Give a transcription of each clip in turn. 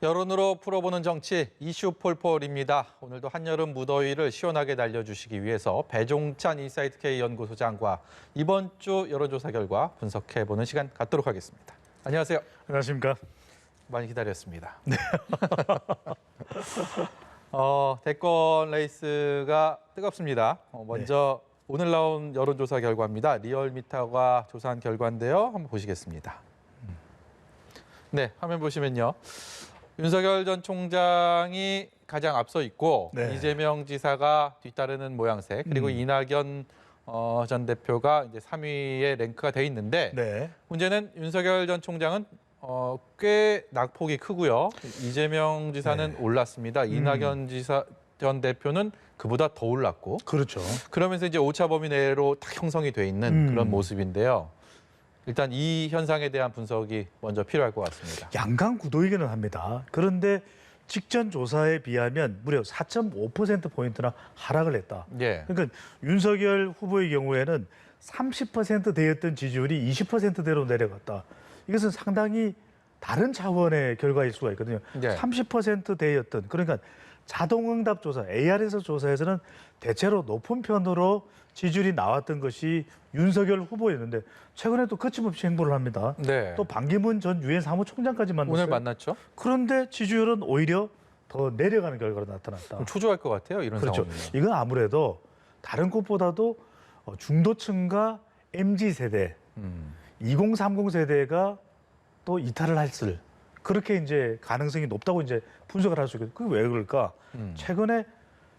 여론으로 풀어보는 정치 이슈 폴폴입니다. 오늘도 한여름 무더위를 시원하게 날려주시기 위해서 배종찬 인사이트K 연구소장과 이번 주 여론조사 결과 분석해보는 시간 갖도록 하겠습니다. 안녕하세요. 안녕하십니까. 많이 기다렸습니다. 네. 대권 레이스가 뜨겁습니다. 먼저 오늘 나온 여론조사 결과입니다. 리얼미터가 조사한 결과인데요. 한번 보시겠습니다. 네, 화면 보시면요. 윤석열 전 총장이 가장 앞서 있고 이재명 지사가 뒤따르는 모양새, 그리고 이낙연 전 대표가 이제 3위에 랭크가 돼 있는데 문제는 윤석열 전 총장은 꽤 낙폭이 크고요. 이재명 지사는 올랐습니다. 이낙연 지사 전 대표는 그보다 더 올랐고. 그렇죠. 그러면서 이제 오차 범위 내로 딱 형성이 돼 있는 그런 모습인데요. 일단 이 현상에 대한 분석이 먼저 필요할 것 같습니다. 양강구도이기는 합니다. 그런데 직전 조사에 비하면 무려 4.5%포인트나 하락을 했다. 그러니까 윤석열 후보의 경우에는 30%대였던 지지율이 20%대로 내려갔다. 이것은 상당히 다른 차원의 결과일 수가 있거든요. 30%대였던, 그러니까 자동응답 조사, AR에서 조사에서는 대체로 높은 편으로 지지율이 나왔던 것이 윤석열 후보였는데 최근에 또 거침없이 행보를 합니다. 또 반기문 전 유엔 사무총장까지 만났어요. 오늘 만났죠. 그런데 지지율은 오히려 더 내려가는 결과로 나타났다. 초조할 것 같아요, 이런 상황이면. 이건 아무래도 다른 곳보다도 중도층과 MZ세대, 2030 세대가 또 이탈을 했을, 그렇게 이제 가능성이 높다고 이제 분석을 할 수 있거든요. 그게 왜 그럴까? 최근에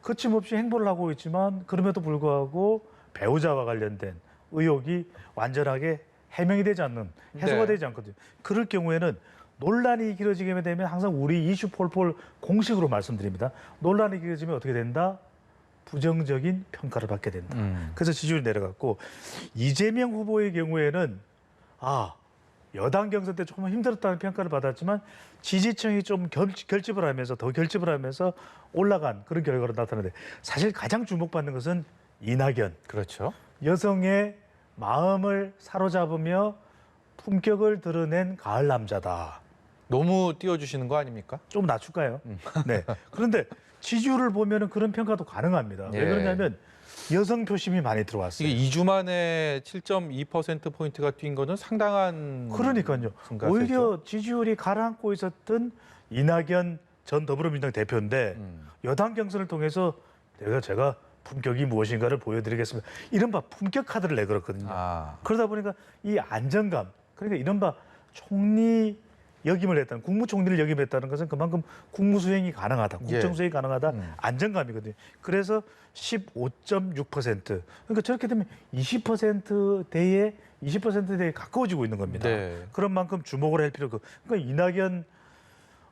거침없이 행보를 하고 있지만 그럼에도 불구하고 배우자와 관련된 의혹이 완전하게 해명이 되지 않는, 해소가 되지 않거든요. 그럴 경우에는 논란이 길어지게 되면 항상 우리 이슈 폴폴 공식으로 말씀드립니다. 논란이 길어지면 어떻게 된다? 부정적인 평가를 받게 된다. 그래서 지지율이 내려갔고, 이재명 후보의 경우에는 여당 경선 때 조금 힘들었다는 평가를 받았지만 지지층이 좀 결집을 하면서 더 결집을 하면서 올라간 그런 결과로 나타나는데, 사실 가장 주목받는 것은 이낙연. 그렇죠. 여성의 마음을 사로잡으며 품격을 드러낸 가을 남자다. 너무 띄워주시는 거 아닙니까? 좀 낮출까요? 네. 그런데 지지율을 보면은 그런 평가도 가능합니다. 왜 그러냐면 여성 표심이 많이 들어왔어요. 이게 2주 만에 7.2%포인트가 뛴 거는 상당한. 그러니까요. 오히려 지지율이 가라앉고 있었던 이낙연 전 더불어민주당 대표인데 여당 경선을 통해서 제가 품격이 무엇인가를 보여드리겠습니다. 이른바 품격 카드를 내걸었거든요. 그러다 보니까 이 안정감, 그러니까 이른바 총리 역임을 했다는, 국무총리를 역임했다는 것은 그만큼 국무수행이 가능하다, 국정수행이 가능하다, 안정감이거든요. 그래서 15.6%. 그러니까 저렇게 되면 20%대에 가까워지고 있는 겁니다. 그런 만큼 주목을 할 필요가. 그러니까 이낙연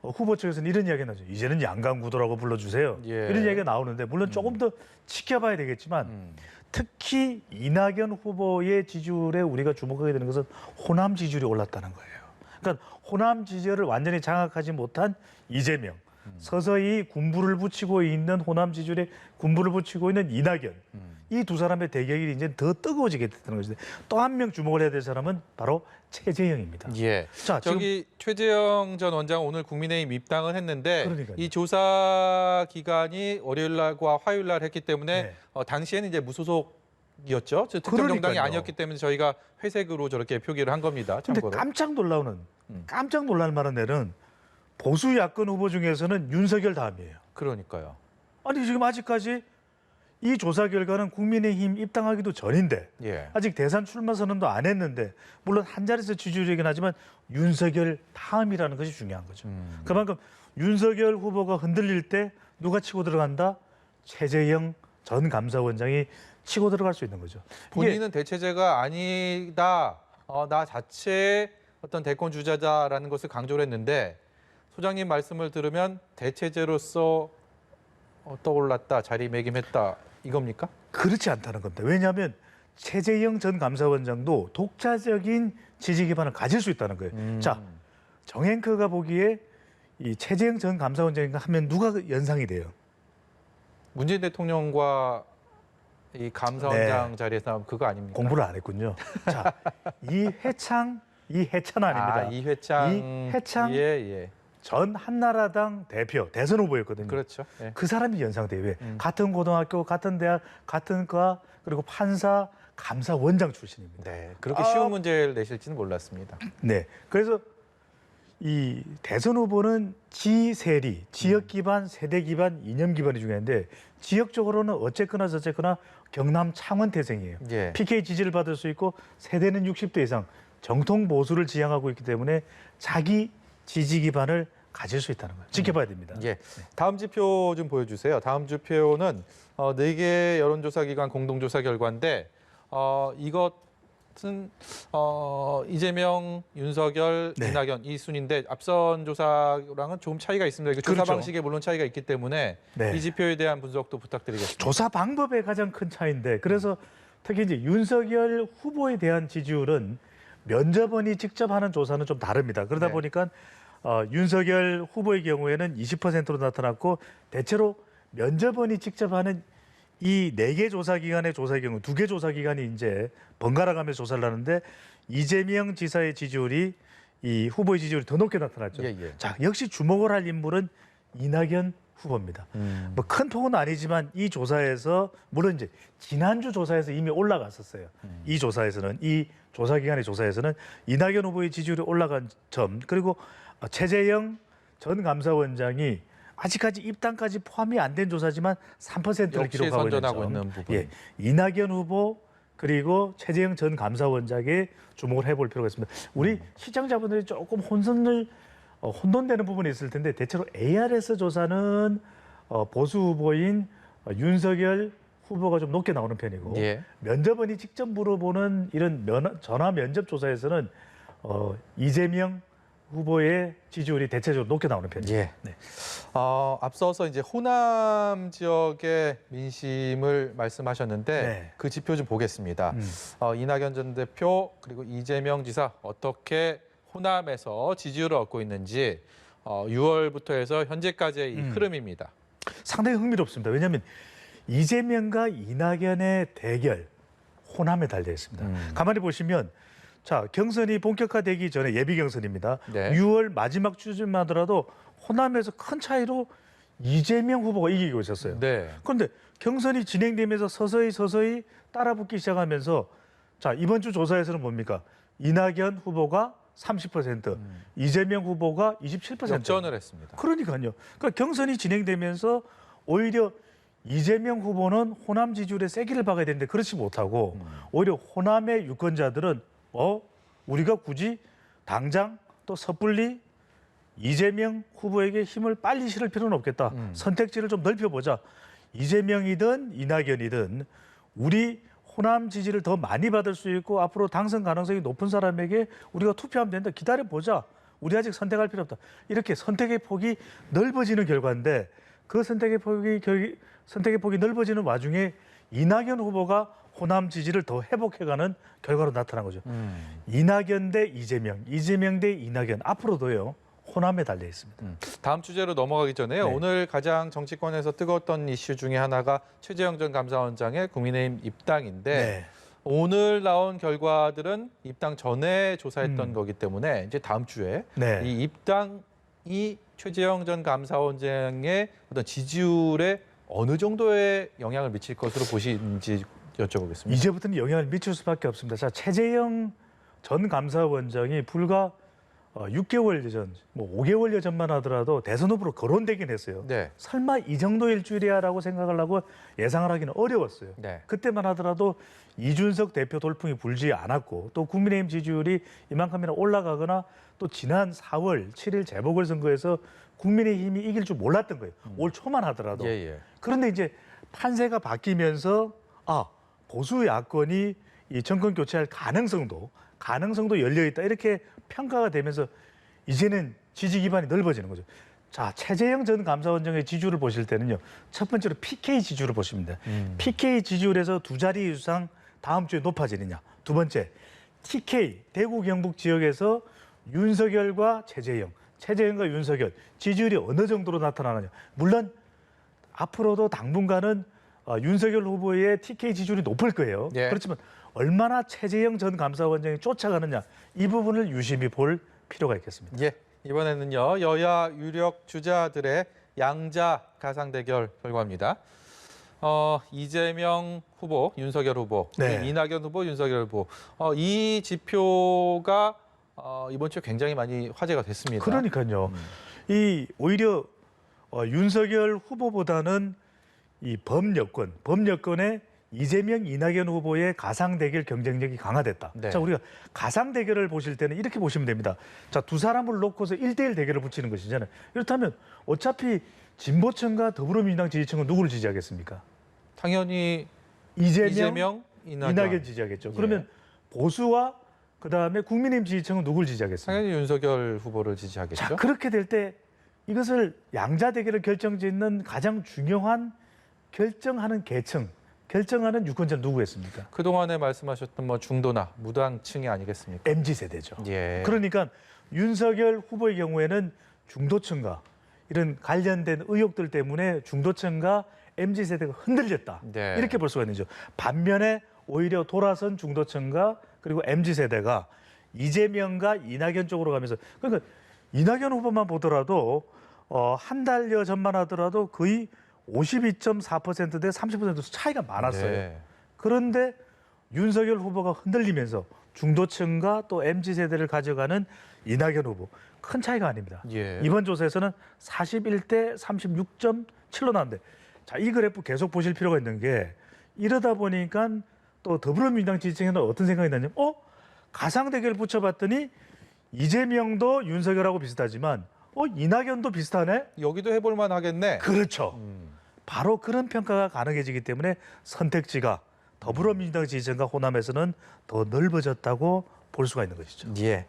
후보 측에서는 이런 이야기가 나죠. 이제는 양강구도라고 불러주세요. 이런 이야기가 나오는데, 물론 조금 더 지켜봐야 되겠지만 특히 이낙연 후보의 지지율에 우리가 주목하게 되는 것은 호남 지지율이 올랐다는 거예요. 그러니까 호남 지지율을 완전히 장악하지 못한 이재명, 서서히 군부를 붙이고 있는 호남 지지율에 군부를 붙이고 있는 이낙연, 이 두 사람의 대결이 이제 더 뜨거워지게 됐다는 것인데, 또 한 명 주목을 해야 될 사람은 바로 최재형입니다. 자, 저기 최재형 전 원장은 오늘 국민의힘 입당을 했는데 이 조사 기간이 월요일 날과 화요일 날 했기 때문에 당시에는 이제 무소속이었죠. 특정 정당이 아니었기 때문에 저희가 회색으로 저렇게 표기를 한 겁니다. 참고로. 근데 깜짝 놀랄 만한 애는 보수 야권 후보 중에서는 윤석열 다음이에요. 그러니까요. 아니 지금 아직까지 이 조사 결과는 국민의힘 입당하기도 전인데 아직 대선 출마 선언도 안 했는데, 물론 한 자리에서 지지율이긴 하지만 윤석열 다음이라는 것이 중요한 거죠. 그만큼 윤석열 후보가 흔들릴 때 누가 치고 들어간다? 최재형 전 감사원장이 치고 들어갈 수 있는 거죠. 본인은 대체제가 아니다, 나 자체의 어떤 대권 주자다라는 것을 강조를 했는데, 소장님 말씀을 들으면 대체제로서 떠올랐다, 자리매김했다, 이겁니까? 그렇지 않다는 겁니다. 왜냐하면 최재형 전 감사원장도 독자적인 지지 기반을 가질 수 있다는 거예요. 자, 정앵커가 보기에 이 최재형 전 감사원장인가 하면 누가 연상이 돼요? 문재인 대통령과 이 감사원장 자리에서 그거 아닙니까? 공부를 안 했군요. 자, 이해찬 아닙니다. 이해찬. 전 한나라당 대표 대선 후보였거든요. 그렇죠. 예. 그 사람이 연상돼요. 왜? 같은 고등학교, 같은 대학, 같은 과 그리고 판사, 감사원장 출신입니다. 네, 그렇게 쉬운 문제를 내실지는 몰랐습니다. 네. 그래서 이 대선 후보는 지세리, 지역 기반, 세대 기반, 이념 기반이 중요한데 지역적으로는 어쨌거나 저쨌거나 경남 창원 태생이에요. 예. PK 지지를 받을 수 있고 세대는 60대 이상 정통 보수를 지향하고 있기 때문에 자기 지지 기반을 가질 수 있다는 거예요. 지켜봐야 됩니다. 예. 다음 지표 좀 보여주세요. 다음 지표는 4개 여론조사 기관 공동조사 결과인데 이것은 이재명, 윤석열, 네. 이낙연 이 순인데 앞선 조사랑은 조금 차이가 있습니다. 이거 조사 그렇죠. 방식에 물론 차이가 있기 때문에 네. 이 지표에 대한 분석도 부탁드리겠습니다. 조사 방법의 가장 큰 차이인데 그래서 특히 이제 윤석열 후보에 대한 지지율은 면접원이 직접 하는 조사는 좀 다릅니다. 그러다 네. 보니까 윤석열 후보의 경우에는 20%로 나타났고 대체로 면접원이 직접 하는 이 4개 조사 기관의 조사의 경우 2개 조사 기관이 이제 번갈아 가면서 조사를 하는데 이재명 지사의 지지율이 이 후보의 지지율이 더 높게 나타났죠. 예, 예. 자, 역시 주목을 할 인물은 이낙연 후보입니다. 뭐 큰 폭은 아니지만 이 조사에서 물론 이제 지난주 조사에서 이미 올라갔었어요. 이 조사에서는 이 조사 기관의 조사에서는 이낙연 후보의 지지율이 올라간 점 그리고 최재형 전 감사원장이 아직까지 입당까지 포함이 안 된 조사지만 3%를 역시 기록하고 선전하고 있는 점. 있는 부분. 예, 이낙연 후보 그리고 최재형 전 감사원장에 주목을 해볼 필요가 있습니다. 우리 시청자분들이 조금 혼돈되는 부분이 있을 텐데 대체로 ARS 조사는 보수 후보인 윤석열 후보가 좀 높게 나오는 편이고 예. 면접원이 직접 물어보는 이런 전화 면접 조사에서는 이재명 후보의 지지율이 대체적으로 높게 나오는 편이에요. 예. 네. 앞서서 이제 호남 지역의 민심을 말씀하셨는데 네. 그 지표 좀 보겠습니다. 이낙연 전 대표 그리고 이재명 지사 어떻게 호남에서 지지율을 얻고 있는지 6월부터 해서 현재까지의 이 흐름입니다. 상당히 흥미롭습니다. 왜냐하면 이재명과 이낙연의 대결 호남에 달려 있습니다. 가만히 보시면 자 경선이 본격화되기 전에 예비 경선입니다. 네. 6월 마지막 주쯤 하더라도 호남에서 큰 차이로 이재명 후보가 이기고 있었어요. 네. 그런데 경선이 진행되면서 서서히 따라붙기 시작하면서 자 이번 주 조사에서는 뭡니까? 이낙연 후보가 30%, 이재명 후보가 27%. 역전을 했습니다. 그러니까요. 그러니까 경선이 진행되면서 오히려 이재명 후보는 호남 지지율에 세기를 박아야 되는데 그렇지 못하고 오히려 호남의 유권자들은 우리가 굳이 당장 또 섣불리 이재명 후보에게 힘을 빨리 실을 필요는 없겠다. 선택지를 좀 넓혀보자. 이재명이든 이낙연이든 우리 호남 지지를 더 많이 받을 수 있고 앞으로 당선 가능성이 높은 사람에게 우리가 투표하면 된다. 기다려보자. 우리 아직 선택할 필요 없다. 이렇게 선택의 폭이 넓어지는 결과인데 그 선택의 폭이 넓어지는 와중에 이낙연 후보가 호남 지지를 더 회복해가는 결과로 나타난 거죠. 이낙연 대 이재명, 이재명 대 이낙연 앞으로도요. 호남에 달려 있습니다. 다음 주제로 넘어가기 전에요. 네. 오늘 가장 정치권에서 뜨거웠던 이슈 중에 하나가 최재형 전 감사원장의 국민의힘 입당인데 네. 오늘 나온 결과들은 입당 전에 조사했던 거기 때문에 이제 다음 주에 네. 이 입당이 최재형 전 감사원장의 어떤 지지율에 어느 정도의 영향을 미칠 것으로 보시는지 여쭤보겠습니다. 이제부터는 영향을 미칠 수밖에 없습니다. 자, 최재형 전 감사원장이 불과 6개월 전, 뭐 5개월 전만 하더라도 대선 후보로 거론되긴 했어요. 네. 설마 이 정도 일주일이야라고 생각을 하고 예상을 하기는 어려웠어요. 네. 그때만 하더라도 이준석 대표 돌풍이 불지 않았고 또 국민의힘 지지율이 이만큼이나 올라가거나 또 지난 4월 7일 재보궐선거에서 국민의힘이 이길 줄 몰랐던 거예요. 올 초만 하더라도. 예. 그런데 이제 판세가 바뀌면서 보수 야권이 이 정권 교체할 가능성도 열려 있다 이렇게 평가가 되면서 이제는 지지 기반이 넓어지는 거죠. 자, 최재형 전 감사원장의 지지율을 보실 때는요. 첫 번째로 PK 지지율을 보시면 돼요. PK 지지율에서 두 자리 이상 다음 주에 높아지느냐. 두 번째, TK 대구 경북 지역에서 윤석열과 최재형과 윤석열 지지율이 어느 정도로 나타나느냐. 물론 앞으로도 당분간은 윤석열 후보의 TK 지지율이 높을 거예요. 예. 그렇지만 얼마나 최재형 전 감사원장이 쫓아가느냐 이 부분을 유심히 볼 필요가 있겠습니다. 예. 이번에는요, 여야 유력 주자들의 양자 가상 대결 결과입니다. 이재명 후보, 윤석열 후보, 네. 이낙연 후보, 윤석열 후보. 이 지표가 이번 주에 굉장히 많이 화제가 됐습니다. 그러니까요. 이 오히려 윤석열 후보보다는 이 범여권의 이재명, 이낙연 후보의 가상 대결 경쟁력이 강화됐다. 네. 자, 우리가 가상 대결을 보실 때는 이렇게 보시면 됩니다. 자, 두 사람을 놓고서 1대1 대결을 붙이는 것이잖아요. 이렇다면 어차피 진보층과 더불어민주당 지지층은 누구를 지지하겠습니까? 당연히 이재명, 이낙연. 이낙연 지지하겠죠. 예. 그러면 보수와 그다음에 국민의힘 지지층은 누구를 지지하겠습니까? 당연히 윤석열 후보를 지지하겠죠. 자, 그렇게 될 때 이것을 양자 대결을 결정짓는 가장 중요한 결정하는 계층, 결정하는 유권자는 누구였습니까? 그동안에 말씀하셨던 뭐 중도나 무당층이 아니겠습니까? MZ세대죠. 예. 그러니까 윤석열 후보의 경우에는 중도층과 이런 관련된 의혹들 때문에 중도층과 MZ세대가 흔들렸다. 네. 이렇게 볼 수가 있는 거죠. 반면에 오히려 돌아선 중도층과 그리고 MZ세대가 이재명과 이낙연 쪽으로 가면서 그러니까 이낙연 후보만 보더라도 한 달여 전만 하더라도 거의 52.4%대 30% 차이가 많았어요. 네. 그런데 윤석열 후보가 흔들리면서 중도층과 또 MZ세대를 가져가는 이낙연 후보 큰 차이가 아닙니다. 예. 이번 조사에서는 41대 36.7로 나왔는데 자, 이 그래프 계속 보실 필요가 있는 게 이러다 보니까 또 더불어민주당 지지층에는 어떤 생각이 나냐면 가상 대결 붙여봤더니 이재명도 윤석열하고 비슷하지만 이낙연도 비슷하네? 여기도 해볼만 하겠네. 그렇죠. 바로 그런 평가가 가능해지기 때문에 선택지가 더불어민주당 지지층과 호남에서는 더 넓어졌다고 볼 수가 있는 것이죠. 예.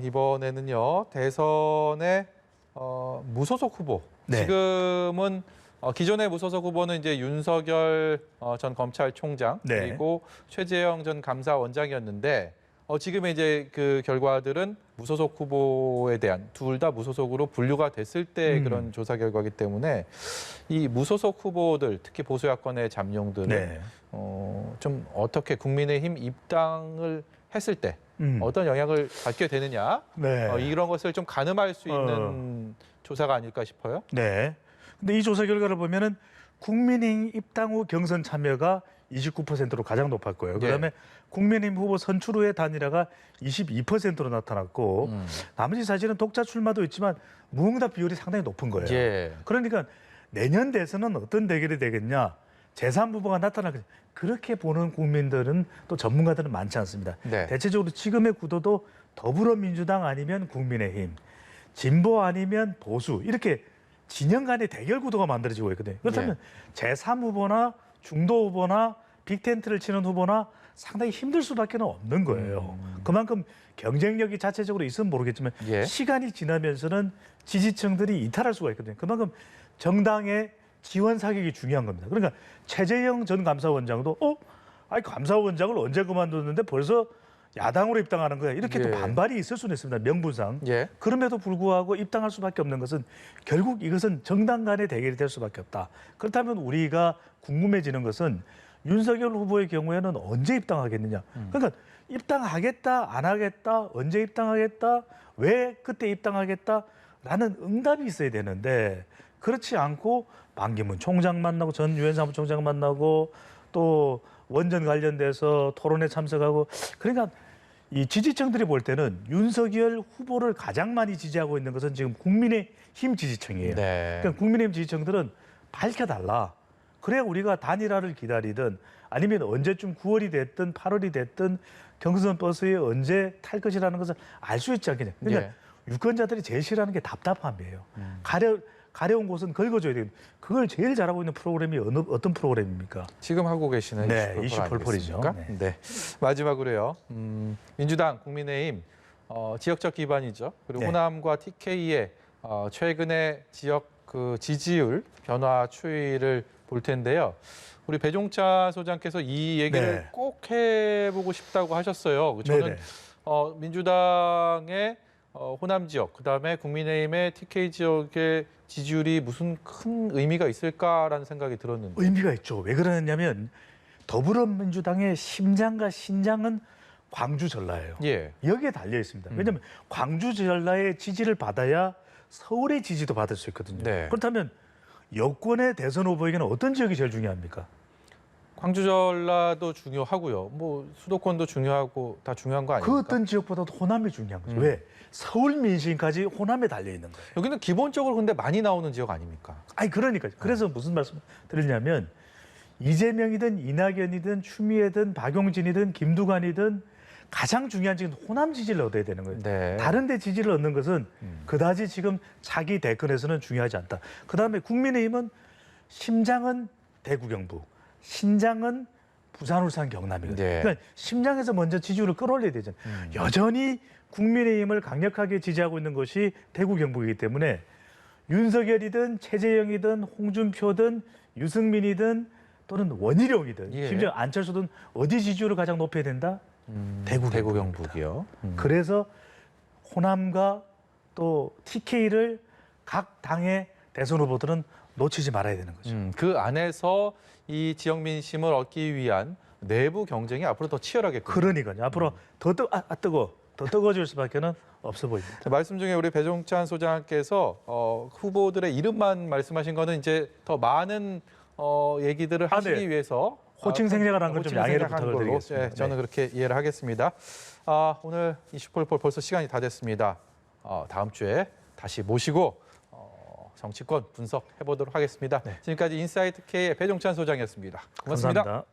이번에는요, 대선의 무소속 후보. 네. 지금은 기존의 무소속 후보는 이제 윤석열 전 검찰총장 네. 그리고 최재형 전 감사원장이었는데 지금 이제 그 결과들은 무소속 후보에 대한 둘 다 무소속으로 분류가 됐을 때 그런 조사 결과이기 때문에 이 무소속 후보들 특히 보수 야권의 잠룡들은 네. 좀 어떻게 국민의힘 입당을 했을 때 어떤 영향을 받게 되느냐 네. 이런 것을 좀 가늠할 수 있는 조사가 아닐까 싶어요. 네. 근데 이 조사 결과를 보면은 국민의힘 입당 후 경선 참여가 29%로 가장 높았고요. 그다음에 국민의힘 후보 선출 후의 단일화가 22%로 나타났고 나머지 사실은 독자 출마도 있지만 무응답 비율이 상당히 높은 거예요. 예. 그러니까 내년 대선은 어떤 대결이 되겠냐? 제3후보가 나타나겠냐? 그렇게 보는 국민들은 또 전문가들은 많지 않습니다. 네. 대체적으로 지금의 구도도 더불어민주당 아니면 국민의힘, 진보 아니면 보수 이렇게 진영 간의 대결 구도가 만들어지고 있거든요. 그렇다면 제3후보나 중도 후보나 빅텐트를 치는 후보나 상당히 힘들 수밖에 없는 거예요. 그만큼 경쟁력이 자체적으로 있으면 모르겠지만 예. 시간이 지나면서는 지지층들이 이탈할 수가 있거든요. 그만큼 정당의 지원 사격이 중요한 겁니다. 그러니까 최재형 전 감사원장도 감사원장을 언제 그만뒀는데 벌써 야당으로 입당하는 거야. 이렇게 또 예. 반발이 있을 수는 있습니다. 명분상. 예. 그럼에도 불구하고 입당할 수밖에 없는 것은 결국 이것은 정당 간의 대결이 될 수밖에 없다. 그렇다면 우리가 궁금해지는 것은 윤석열 후보의 경우에는 언제 입당하겠느냐. 그러니까 입당하겠다, 안 하겠다, 언제 입당하겠다, 왜 그때 입당하겠다라는 응답이 있어야 되는데 그렇지 않고 반기문 총장 만나고 전 유엔 사무총장 만나고 또 원전 관련돼서 토론에 참석하고 그러니까 이 지지층들이 볼 때는 윤석열 후보를 가장 많이 지지하고 있는 것은 지금 국민의힘 지지층이에요. 네. 그러니까 국민의힘 지지층들은 밝혀달라. 그래야 우리가 단일화를 기다리든 아니면 언제쯤 9월이 됐든 8월이 됐든 경선 버스에 언제 탈 것이라는 것을 알 수 있지 않겠냐. 그러니까 유권자들이 제일 싫어하는 게 답답함이에요. 가려운 곳은 긁어줘야 되는. 그걸 제일 잘하고 있는 프로그램이 어떤 프로그램입니까? 지금 하고 계시는 네, 이슈 이슈 폴폴이죠. 네. 마지막으로요. 민주당, 국민의힘 지역적 기반이죠. 그리고 네. 호남과 TK의 최근의 지역 그 지지율 변화 추이를 볼 텐데요. 우리 배종찬 소장께서 이 얘기를 네. 꼭 해보고 싶다고 하셨어요. 저는 네네. 민주당의 호남 지역, 그다음에 국민의힘의 TK 지역의 지지율이 무슨 큰 의미가 있을까라는 생각이 들었는데. 의미가 있죠. 왜 그러냐면 더불어민주당의 심장과 신장은 광주 전라예요. 예. 여기에 달려 있습니다. 왜냐하면 광주 전라의 지지를 받아야 서울의 지지도 받을 수 있거든요. 네. 그렇다면 여권의 대선 후보에게는 어떤 지역이 제일 중요합니까? 광주 전라도 중요하고요. 뭐 수도권도 중요하고 다 중요한 거 아닙니까? 그 어떤 지역보다도 호남이 중요한 거죠. 왜? 서울 민심까지 호남에 달려 있는 거예요. 여기는 기본적으로 근데 많이 나오는 지역 아닙니까? 아니 그러니까 그래서 무슨 말씀 드리냐면 이재명이든 이낙연이든 추미애든 박용진이든 김두관이든 가장 중요한 지금 호남 지지를 얻어야 되는 거예요. 네. 다른 데 지지를 얻는 것은 그다지 지금 차기 대권에서는 중요하지 않다. 그다음에 국민의힘은 심장은 대구 경북, 신장은 부산 울산 경남이거든요. 네. 그러니까 심장에서 먼저 지지율을 끌어올려야 되잖아요. 여전히 국민의힘을 강력하게 지지하고 있는 것이 대구 경북이기 때문에 윤석열이든 최재형이든 홍준표든 유승민이든 또는 원희룡이든 예. 심지어 안철수든 어디 지지율을 가장 높여야 된다? 대구 경북이요. 그래서 호남과 또 TK를 각 당의 대선 후보들은 놓치지 말아야 되는 거죠. 그 안에서 이 지역 민심을 얻기 위한 내부 경쟁이 앞으로 더 치열하겠군요. 그러니까요. 앞으로 더 뜨거워질 수밖에는 없어 보입니다. 자, 말씀 중에 우리 배종찬 소장께서 후보들의 이름만 말씀하신 거는 이제 더 많은 얘기들을 하시기 네. 위해서 호칭 생략을 한 건 좀 양해를 부탁을 걸로, 드리겠습니다. 예, 저는 네. 그렇게 이해를 하겠습니다. 오늘 이슈폴폴 벌써 시간이 다 됐습니다. 다음 주에 다시 모시고 정치권 분석해 보도록 하겠습니다. 지금까지 인사이트 K의 배종찬 소장이었습니다. 고맙습니다. 감사합니다.